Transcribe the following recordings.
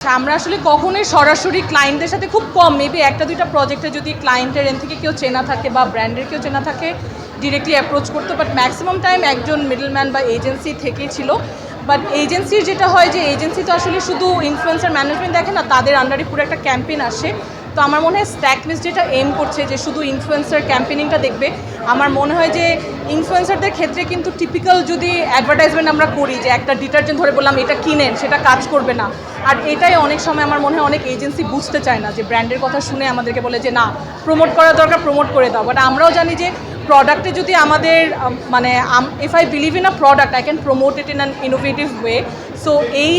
আমরা আসলে কখনোই সরাসরি ক্লায়েন্টদের সাথে খুব কম মেবি একটা দুইটা প্রজেক্টে যদি ক্লায়েন্টের এন্ড থেকে কেউ চেনা থাকে বা ব্র্যান্ডের কেউ চেনা থাকে ডিরেক্টলি অ্যাপ্রোচ করতো, বাট ম্যাক্সিমাম টাইম একজন মিডলম্যান বা এজেন্সি থেকেই ছিল। বাট এজেন্সির যেটা হয় যে এজেন্সি তো আসলে শুধু ইনফ্লুয়েন্সার ম্যানেজমেন্ট দেখে না, তাদের আন্ডারে পুরো একটা ক্যাম্পেইন আসে। তো আমার মনে হয় স্ট্যাকমিস যেটা এম করছে যে শুধু ইনফ্লুয়েন্সার ক্যাম্পেইনিংটা দেখবে, আমার মনে হয় যে ইনফ্লুয়েন্সারদের ক্ষেত্রে কিন্তু টিপিক্যাল যদি অ্যাডভার্টাইজমেন্ট আমরা করি যে একটা ডিটারজেন্ট ধরে বললাম এটা কিনেন, সেটা কাজ করবে না। আর এটাই অনেক সময় আমার মনে হয় অনেক এজেন্সি বুঝতে চায় না, যে ব্র্যান্ডের কথা শুনে আমাদেরকে বলে যে না প্রমোট করা দরকার, প্রমোট করে দাও। বাট আমরাও জানি যে প্রোডাক্টে যদি আমাদের মানে if I believe in a product I can promote it in an innovative way. So এই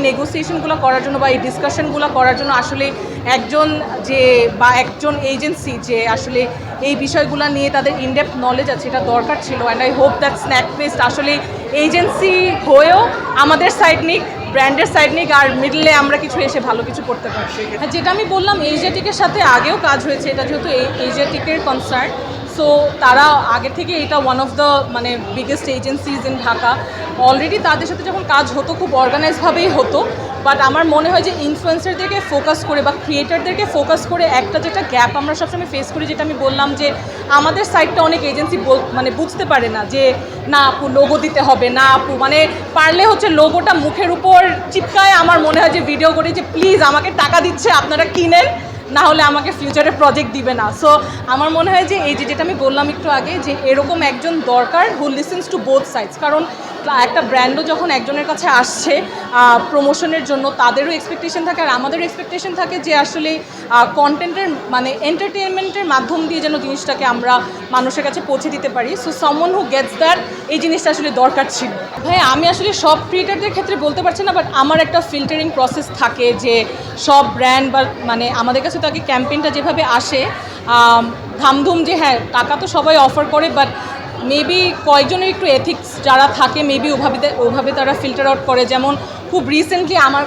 নেগোসিয়েশনগুলো করার জন্য বা এই ডিসকাশনগুলো করার জন্য আসলে একজন এজেন্সি যে আসলে এই বিষয়গুলো নিয়ে তাদের ইনডেপথ নলেজ আছে এটা দরকার ছিল। অ্যান্ড আই হোপ দ্যাট স্ন্যাকফেস্ট আসলে এজেন্সি হয়েও আমাদের সাইড নিক, ব্র্যান্ডের সাইড নিক, আর মিডলে আমরা কিছু এসে ভালো কিছু করতে পারছি। যেটা আমি বললাম এশিয়াটিকের সাথে আগেও কাজ হয়েছে, এটা যেহেতু এশিয়াটিকের কনসার্ন, সো তারা আগে থেকে এটা ওয়ান অফ দ্য মানে biggest agencies in Dhaka. Already তাদের সাথে যখন কাজ হতো খুব অর্গানাইজভাবেই হতো। বাট আমার মনে হয় যে ইনফ্লুয়েন্সারদেরকে ফোকাস করে বা ক্রিয়েটারদেরকে ফোকাস করে একটা যেটা গ্যাপ আমরা সবসময় ফেস করি, যেটা আমি বললাম যে আমাদের সাইডটা অনেক এজেন্সি মানে বুঝতে পারে না যে না আপু লোগো দিতে হবে, না আপু মানে পারলে হচ্ছে লোগোটা মুখের উপর চিপকায় আমার মনে হয় যে ভিডিও করে যে প্লিজ আমাকে টাকা দিচ্ছে আপনারা কিনেন, না হলে আমাকে ফিউচারে প্রজেক্ট দিবে না। সো আমার মনে হয় যে এই যেটা আমি বললাম একটু আগে যে এরকম একজন দরকার হু লিসেন্স টু বোথ সাইডস। কারণ একটা ব্র্যান্ডও যখন একজনের কাছে আসছে প্রমোশনের জন্য, তাদেরও এক্সপেকটেশন থাকে আর আমাদেরও এক্সপেকটেশন থাকে যে আসলে কন্টেন্টের মানে এন্টারটেনমেন্টের মাধ্যম দিয়ে যেন জিনিসটাকে আমরা মানুষের কাছে পৌঁছে দিতে পারি। So someone who Gates that, এই জিনিসটা আসলে দরকার ছিল। ভাই আমি আসলে সব ক্রিয়েটারদের ক্ষেত্রে বলতে পারছি না, বাট আমার একটা ফিল্টারিং প্রসেস থাকে যে সব ব্র্যান্ড বা মানে আমাদের কাছে তাকে ক্যাম্পেইনটা যেভাবে আসে ধামধুম যে হ্যাঁ টাকা তো সবাই অফার করে, বাট মেবি কয়েকজনের একটু এথিক্স যারা থাকে মেবি ওভাবে তারা ফিল্টার আউট করে। যেমন খুব রিসেন্টলি আমার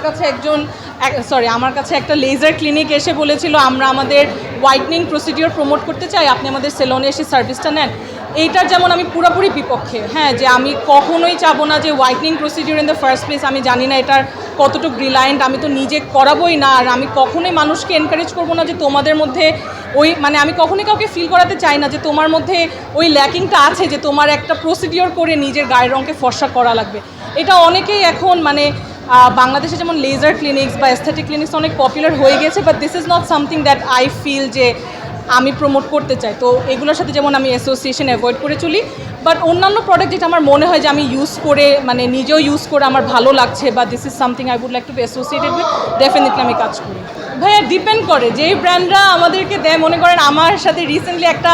কাছে একটা লেজার ক্লিনিক এসে বলেছিল আমরা আমাদের হোয়াইটনিং প্রসিডিওর প্রমোট করতে চাই, আপনি আমাদের সেলনে এসে সার্ভিসটা নেন। এইটার যেমন আমি পুরোপুরি বিপক্ষে, হ্যাঁ, যে আমি কখনোই চাবো না যে whitening procedure in the first place আমি জানি না এটার কতটুকু রিলায়েন্ট, আমি তো নিজে করাবোই না। আর আমি কখনোই মানুষকে এনকারেজ করবো না যে তোমাদের মধ্যে ওই মানে আমি কখনোই কাউকে ফিল করাতে চাই না যে তোমার মধ্যে ওই ল্যাকিংটা আছে যে তোমার একটা প্রসিডিওর করে নিজের গায়ের রঙকে ফর্সা করা লাগবে। এটা অনেকেই এখন মানে বাংলাদেশে যেমন লেজার ক্লিনিক্স বা এস্থেটিক ক্লিনিক্স অনেক পপুলার হয়ে গেছে, but this is not something that I feel যে আমি প্রমোট করতে চাই। তো এগুলোর সাথে যেমন আমি অ্যাসোসিয়েশন অ্যাভয়েড করে চলি। বাট অন্যান্য প্রোডাক্ট যেটা আমার মনে হয় যে আমি ইউজ করে মানে নিজেও ইউজ করে আমার ভালো লাগছে বা this is something I would like to be associated with, definitely আমি কাজ করি। ভাইয়া ডিপেন্ড করে যেই ব্র্যান্ডরা আমাদেরকে দেয়। মনে করেন আমার সাথে রিসেন্টলি একটা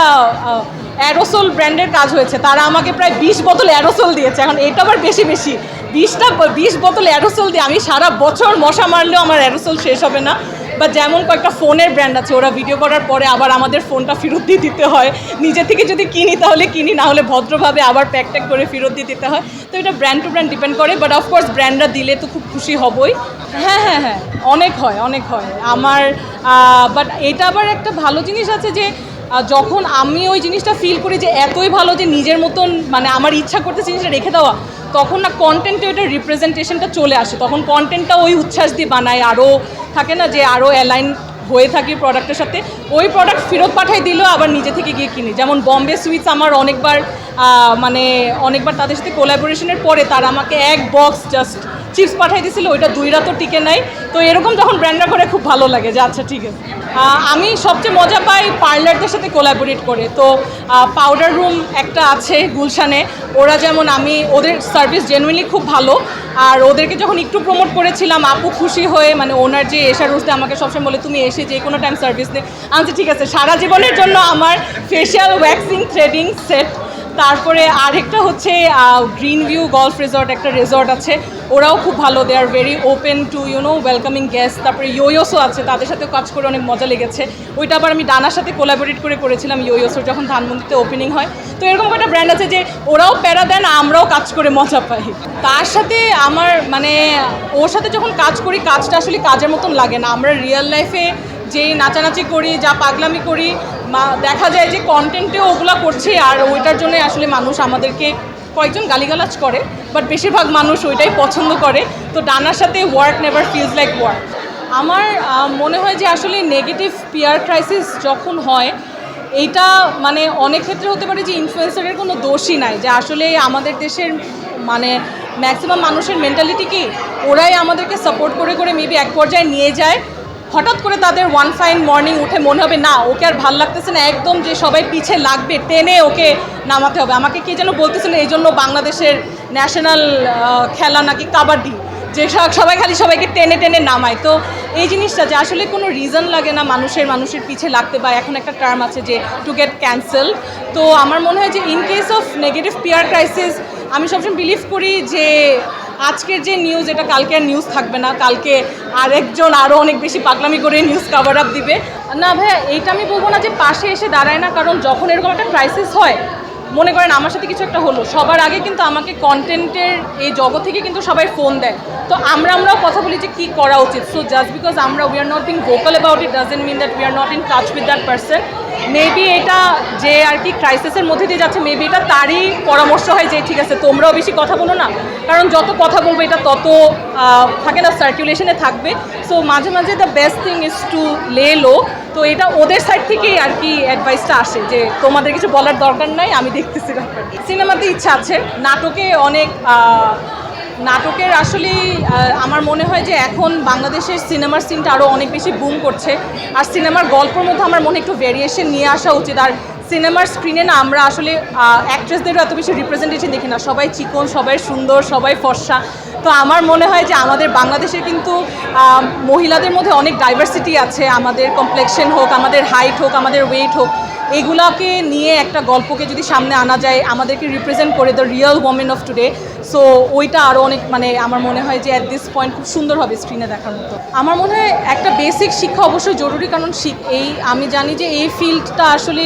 অ্যারোসোল ব্র্যান্ডের কাজ হয়েছে, তারা আমাকে প্রায় 20 বোতল অ্যারোসোল দিয়েছে। এখন এটা আবার বেশি 20 বোতল অ্যারোসোল দিয়ে আমি সারা বছর মশা মারলেও আমার অ্যারোসোল শেষ হবে না। বা যেমন কয়েকটা ফোনের ব্র্যান্ড আছে, ওরা ভিডিও করার পরে আবার আমাদের ফোনটা ফেরত দিয়ে দিতে হয়। নিজে থেকে যদি কিনি তাহলে কিনি, না হলে ভদ্রভাবে আবার প্যাক করে ফেরত দিয়ে দিতে হয়। তো এটা ব্র্যান্ড টু ব্র্যান্ড ডিপেন্ড করে, বাট অফকোর্স ব্র্যান্ডরা দিলে তো খুব খুশি হবই। হ্যাঁ অনেক হয় আমার। বাট এটা আবার একটা ভালো জিনিস আছে যে যখন আমি ওই জিনিসটা ফিল করি যে এতই ভালো যে নিজের মতন মানে আমার ইচ্ছা করতে জিনিসটা রেখে দেওয়া, তখন না কন্টেন্টে ওইটার রিপ্রেজেন্টেশনটা চলে আসে। তখন কন্টেন্টটা ওই উচ্ছ্বাস দিয়ে বানায়, আরও থাকে না যে আরও অ্যালাইন হয়ে থাকি প্রোডাক্টের সাথে। ওই প্রোডাক্ট ফেরত পাঠাই দিলেও আবার নিজে থেকে গিয়ে কিনি। যেমন বম্বে সুইটস আমার অনেকবার তাদের সাথে কোলাবোরেশনের পরে তারা আমাকে এক বক্স জাস্ট চিপস পাঠাই দিয়েছিল, ওইটা 2 রাতও টিকে নাই। তো এরকম যখন ব্র্যান্ডরা করে খুব ভালো লাগে যে আচ্ছা ঠিক আছে। আমি সবচেয়ে মজা পাই পার্লারদের সাথে কোলাবোরেট করে। তো পাউডার রুম একটা আছে গুলশানে, ওরা যেমন আমি ওদের সার্ভিস জেনুইনলি খুব ভালো। আর ওদেরকে যখন একটু প্রমোট করেছিলাম আপু খুশি হয়ে মানে ওনার যে এশার রুজতে আমাকে সবসময় বলে তুমি এসে যে কোনো টাইম সার্ভিস দে। আচ্ছা ঠিক আছে, সারা জীবনের জন্য আমার ফেশিয়াল ওয়্যাক্সিং থ্রেডিং সেট। তারপরে আরেকটা হচ্ছে গ্রিন ভিউ গলফ রিসর্ট, একটা রিসর্ট আছে, ওরাও খুব ভালো, they are very open to welcoming guest. তারপরে ইয়োসো আছে, তাদের সাথেও কাজ করে অনেক মজা লেগেছে। ওইটা আবার আমি ডানার সাথে কোলাবোরেট করেছিলাম ইয়োসোর যখন ধানমন্ডিতে ওপেনিং হয়। তো এরকম একটা ব্র্যান্ড আছে যে ওরাও প্যারা দেন, আমরাও কাজ করে মজা পাই। তার সাথে আমার মানে ওর সাথে যখন কাজ করি কাজটা আসলে কাজের মতন লাগে না। আমরা রিয়েল লাইফে যেই নাচানাচি করি, যা পাগলামি করি, দেখা যায় যে কন্টেন্টেও ওগুলো করছি, আর ওইটার জন্য আসলে মানুষ আমাদেরকে কয়েকজন গালিগালাজ করে, বাট বেশিরভাগ মানুষ ওইটাই পছন্দ করে। তো ডানার সাথে work never feels like work. আমার মনে হয় যে আসলে নেগেটিভ পিয়ার ক্রাইসিস যখন হয়, এইটা মানে অনেক ক্ষেত্রে হতে পারে যে ইনফ্লুয়েন্সারের কোনো দোষই নাই, যে আসলে আমাদের দেশের মানে ম্যাক্সিমাম মানুষের মেন্টালিটি কি, ওরাই আমাদেরকে সাপোর্ট করে করে মেবি এক পর্যায়ে নিয়ে যায়। হঠাৎ করে তাদের ওয়ান ফাইন মর্নিং উঠে মনে হবে না ওকে আর ভাল লাগতেছে না, একদম যে সবাই পিছে লাগবে, টেনে ওকে নামাতে হবে। আমাকে কে যেন বলতেছিল এই জন্য বাংলাদেশের ন্যাশনাল খেলা নাকি কাবাডি, যে সবাই খালি সবাইকে টেনে টেনে নামায়। তো এই জিনিসটা যে আসলে কোনো রিজন লাগে না মানুষের পিছে লাগতে, বা এখন একটা টার্ম আছে যে টু গেট ক্যান্সেল। তো আমার মনে হয় যে in case of negative peer crisis আমি সবসময় বিলিভ করি যে আজকের যে নিউজ, এটা কালকে আর নিউজ থাকবে না, কালকে আরেকজন আরও অনেক বেশি পাগলামি করে নিউজ কভার আপ দিবে। না ভাইয়া, এইটা আমি বলবো না যে পাশে এসে দাঁড়ায় না, কারণ যখন এরকম একটা ক্রাইসিস হয়, মনে করেন আমার সাথে কিছু একটা হলো, সবার আগে কিন্তু আমাকে কন্টেন্টের এই জগৎ থেকে কিন্তু সবাই ফোন দেয়। তো আমরাও কথা বলি যে কী করা উচিত। So just because we are not being vocal about it doesn't mean that we are not in touch with that person. Maybe এটা যে আর কি ক্রাইসিসের মধ্যে দিয়ে যাচ্ছে, মেবি এটা তারই পরামর্শ হয় যে ঠিক আছে তোমরাও বেশি কথা বলো না, কারণ যত কথা বলবো এটা তত থাকে না, সার্কুলেশনে থাকবে। সো মাঝে মাঝে the best thing is to lay low. তো এটা ওদের সাইড থেকেই আর কি অ্যাডভাইসটা আসে যে তোমাদের কিছু বলার দরকার নাই, আমি দেখতেছি ব্যাপার। সিনেমাতে ইচ্ছা আছে, নাটকে অনেক নাটকের আসলেই আমার মনে হয় যে এখন বাংলাদেশের সিনেমার সিনটা আরও অনেক বেশি বুম করছে, আর সিনেমার গল্পের মধ্যে আমার মনে একটু ভেরিয়েশন নিয়ে আসা উচিত। আর সিনেমার স্ক্রিনে না আমরা আসলে অ্যাক্ট্রেসদেরও এত বেশি রিপ্রেজেন্টেশন দেখি না, সবাই চিকন, সবাই সুন্দর, সবাই ফর্সা। তো আমার মনে হয় যে আমাদের বাংলাদেশের কিন্তু মহিলাদের মধ্যে অনেক ডাইভার্সিটি আছে, আমাদের কমপ্লেক্সন হোক, আমাদের হাইট হোক, আমাদের ওয়েট হোক, এগুলাকে নিয়ে একটা গল্পকে যদি সামনে আনা যায়, আমাদেরকে রিপ্রেজেন্ট করে the real women of today, so ওইটা আরও অনেক মানে আমার মনে হয় যে অ্যাট দিস পয়েন্ট খুব সুন্দর হবে স্ক্রিনে দেখার মতো। আমার মনে হয় একটা বেসিক শিক্ষা অবশ্যই জরুরি, কারণ আমি জানি যে এই ফিল্ডটা আসলে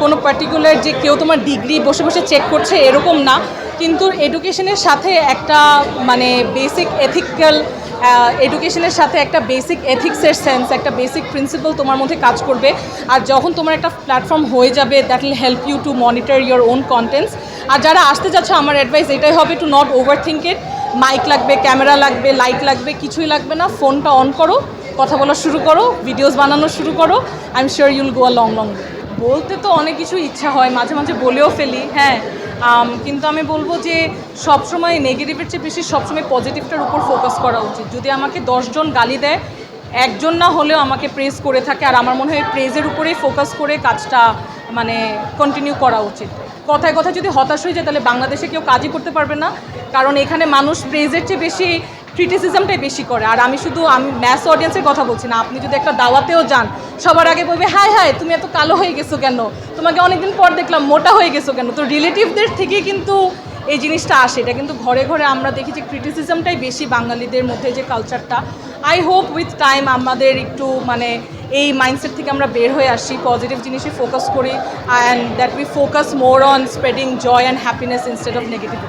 কোনো পার্টিকুলার যে কেউ তোমার ডিগ্রি বসে বসে চেক করছে এরকম না, কিন্তু এডুকেশনের সাথে একটা মানে বেসিক এথিক্যাল এডুকেশনের সাথে একটা বেসিক এথিক্সের সেন্স, একটা বেসিক প্রিন্সিপাল তোমার মধ্যে কাজ করবে। আর যখন তোমার একটা প্ল্যাটফর্ম হয়ে যাবে, that will help you to monitor your own contents. আর যারা আসতে যাচ্ছে আমার অ্যাডভাইস এটাই হবে to not overthink it. Mic লাগবে, ক্যামেরা লাগবে, লাইট লাগবে, কিছুই লাগবে না, ফোনটা অন করো, কথা বলা শুরু করো, ভিডিওস বানানো শুরু করো, I am sure you'll go a long long. বলতে তো অনেক কিছু ইচ্ছা হয়, মাঝে মাঝে বলেও ফেলি, হ্যাঁ, কিন্তু আমি বলবো যে সবসময় নেগেটিভের চেয়ে বেশি সবসময় পজিটিভটার উপর ফোকাস করা উচিত। যদি আমাকে 10 জন গালি দেয়, একজন না হলেও আমাকে প্রেজ করে থাকে, আর আমার মনে হয় প্রেজের উপরেই ফোকাস করে কাজটা মানে কন্টিনিউ করা উচিত। কথায় কথায় যদি হতাশ হয়ে যায় তাহলে বাংলাদেশে কেউ কাজই করতে পারবে না, কারণ এখানে মানুষ প্রেজের চেয়ে বেশি ক্রিটিসিজমটাই বেশি করে। আর আমি ম্যাস অডিয়েন্সের কথা বলছি না, আপনি যদি একটা দাওয়াতেও যান, সবার আগে বলবে হাই হাই তুমি এত কালো হয়ে গেছো কেন, তোমাকে অনেকদিন পর দেখলাম মোটা হয়ে গেছো কেন। তো রিলেটিভদের থেকেই কিন্তু এই জিনিসটা আসে, এটা কিন্তু ঘরে ঘরে আমরা দেখি যে ক্রিটিসিজমটাই বেশি বাঙালিদের মধ্যে, যে কালচারটা। আই হোপ উইথ টাইম আমাদের একটু মানে এই মাইন্ডসেট থেকে আমরা বের হয়ে আসি, পজিটিভ জিনিসে ফোকাস করি, and that we focus more on spreading joy and happiness instead of negativity.